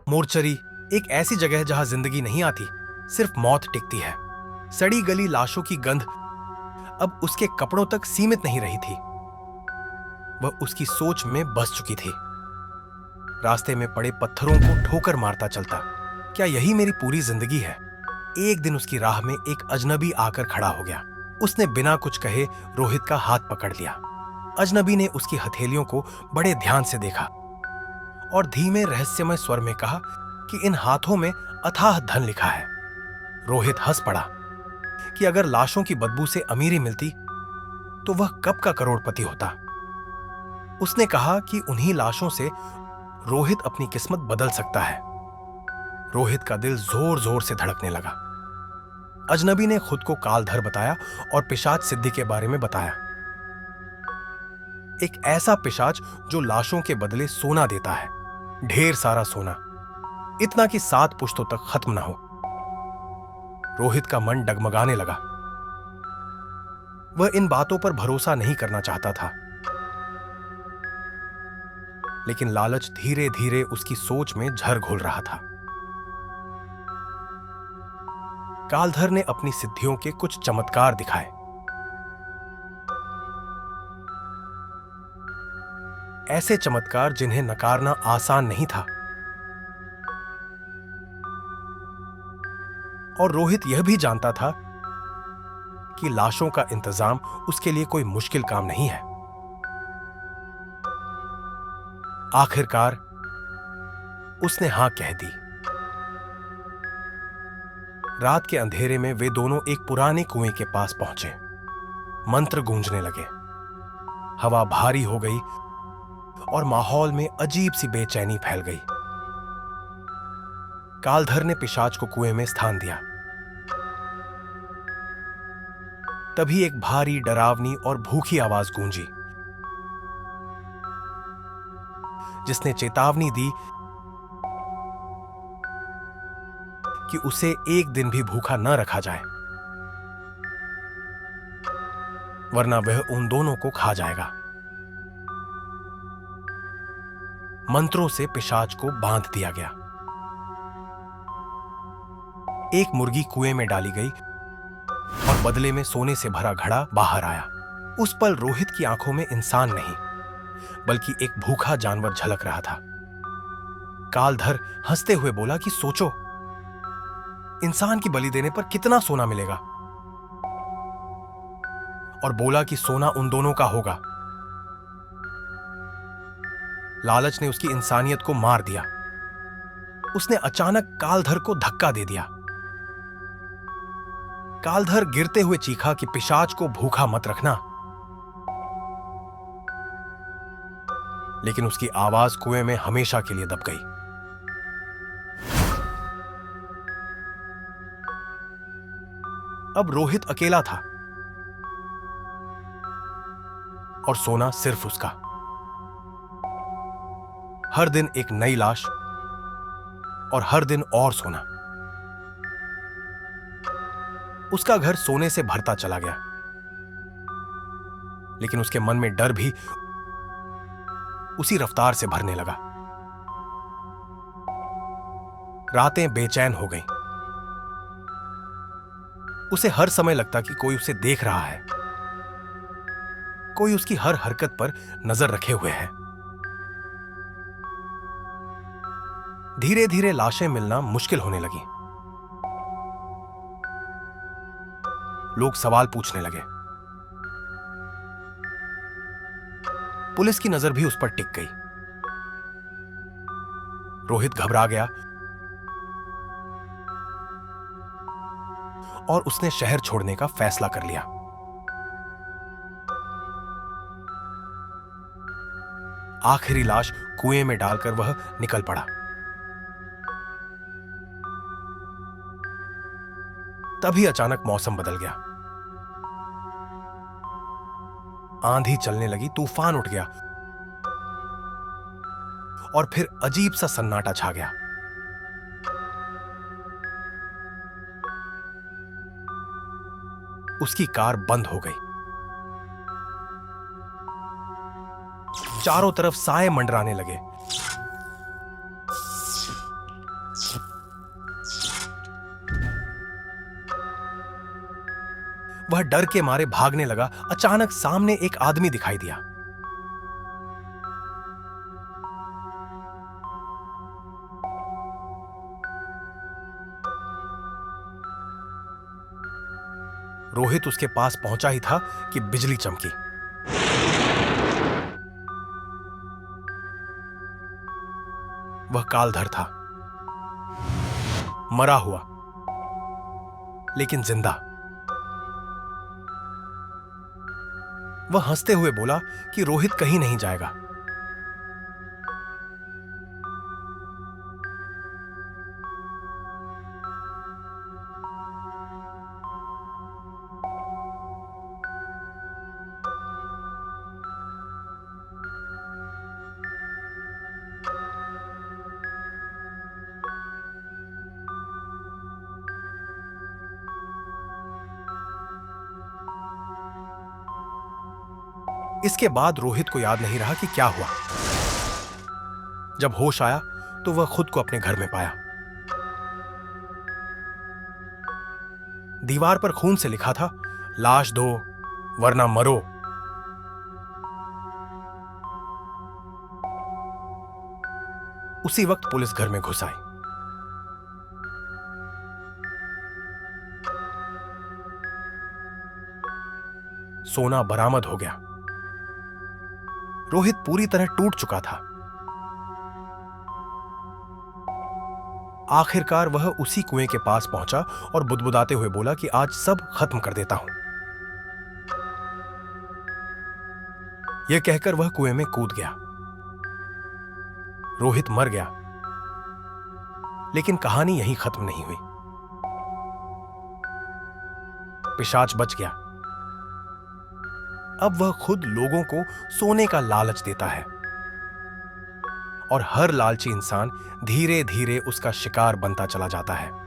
Mortuary एक ऐसी जगह है जहां जिंदगी नहीं आती, सिर्फ मौत टिकती है। सड़ी गली लाशों की गंध अब उसके कपड़ों तक सीमित नहीं रही थी। वह उसकी सोच में बस चुकी थी। रास्ते में पड़े पत्थरों को ठोकर मारता चलता। क्या यही मेरी पूरी जिंदगी है? एक दिन उसकी राह में एक अजनबी आकर खड़ा हो गया। उसने बिना कुछ कहे रोहित का हाथ पकड़ लिया। अजनबी ने उसकी हथेलियों को बड़े ध्यान से देखा और धीमे रहस्यमय स्वर में कहा कि इन हाथों में अथाह धन लिखा है। रोहित हंस पड़ा कि अगर लाशों की बदबू से अमीरी मिलती तो वह कब का करोड़पति होता। उसने कहा कि उन्हीं लाशों से रोहित अपनी किस्मत बदल सकता है। रोहित का दिल जोर जोर से धड़कने लगा। अजनबी ने खुद को कालधर बताया और पिशाच सिद्धि के बारे में बताया। एक ऐसा पिशाच जो लाशों के बदले सोना देता है, ढेर सारा सोना, इतना कि 7 पुश्तों तक खत्म ना हो। रोहित का मन डगमगाने लगा। वह इन बातों पर भरोसा नहीं करना चाहता था, लेकिन लालच धीरे धीरे उसकी सोच में झर घोल रहा था। कालधर ने अपनी सिद्धियों के कुछ चमत्कार दिखाए। ऐसे चमत्कार जिन्हें नकारना आसान नहीं था। और रोहित यह भी जानता था कि लाशों का इंतजाम उसके लिए कोई मुश्किल काम नहीं है। आखिरकार उसने हां कह दी। रात के अंधेरे में वे दोनों एक पुराने कुएं के पास पहुंचे। मंत्र गूंजने लगे। हवा भारी हो गई और माहौल में अजीब सी बेचैनी फैल गई। कालधर ने पिशाच को कुएं में स्थान दिया। तभी एक भारी, डरावनी और भूखी आवाज गूंजी, जिसने चेतावनी दी कि उसे एक दिन भी भूखा न रखा जाए, वरना वह उन दोनों को खा जाएगा। मंत्रों से पिशाच को बांध दिया गया। एक मुर्गी कुएं में डाली गई और बदले में सोने से भरा घड़ा बाहर आया। उस पल रोहित की आंखों में इंसान नहीं, बल्कि एक भूखा जानवर झलक रहा था। कालधर हंसते हुए बोला कि सोचो, इंसान की बलि देने पर कितना सोना मिलेगा। और बोला कि सोना उन दोनों का होगा। लालच ने उसकी इंसानियत को मार दिया। उसने अचानक कालधर को धक्का दे दिया। कालधर गिरते हुए चीखा कि पिशाच को भूखा मत रखना। लेकिन उसकी आवाज कुएं में हमेशा के लिए दब गई। अब रोहित अकेला था और सोना सिर्फ उसका। हर दिन एक नई लाश और हर दिन और सोना। उसका घर सोने से भरता चला गया, लेकिन उसके मन में डर भी उसी रफ्तार से भरने लगा। रातें बेचैन हो गईं। उसे हर समय लगता कि कोई उसे देख रहा है, कोई उसकी हर हरकत पर नजर रखे हुए है। धीरे धीरे लाशें मिलना मुश्किल होने लगी। लोग सवाल पूछने लगे, पुलिस की नजर भी उस पर टिक गई। रोहित घबरा गया और उसने शहर छोड़ने का फैसला कर लिया। आखिरी लाश कुएं में डालकर वह निकल पड़ा। तभी अचानक मौसम बदल गया। आंधी चलने लगी, तूफान उठ गया और फिर अजीब सा सन्नाटा छा गया। उसकी कार बंद हो गई। चारों तरफ साए मंडराने लगे। वह डर के मारे भागने लगा। अचानक सामने एक आदमी दिखाई दिया। रोहित उसके पास पहुंचा ही था कि बिजली चमकी। वह कालधर था, मरा हुआ लेकिन जिंदा। वह हंसते हुए बोला कि रोहित कहीं नहीं जाएगा। इसके बाद रोहित को याद नहीं रहा कि क्या हुआ। जब होश आया तो वह खुद को अपने घर में पाया। दीवार पर खून से लिखा था, लाश दो वरना मरो। उसी वक्त पुलिस घर में घुस आई। सोना बरामद हो गया। रोहित पूरी तरह टूट चुका था। आखिरकार वह उसी कुएं के पास पहुंचा और बुदबुदाते हुए बोला कि आज सब खत्म कर देता हूं। यह कहकर वह कुएं में कूद गया। रोहित मर गया, लेकिन कहानी यहीं खत्म नहीं हुई। पिशाच बच गया। अब वह खुद लोगों को सोने का लालच देता है और हर लालची इंसान धीरे धीरे उसका शिकार बनता चला जाता है।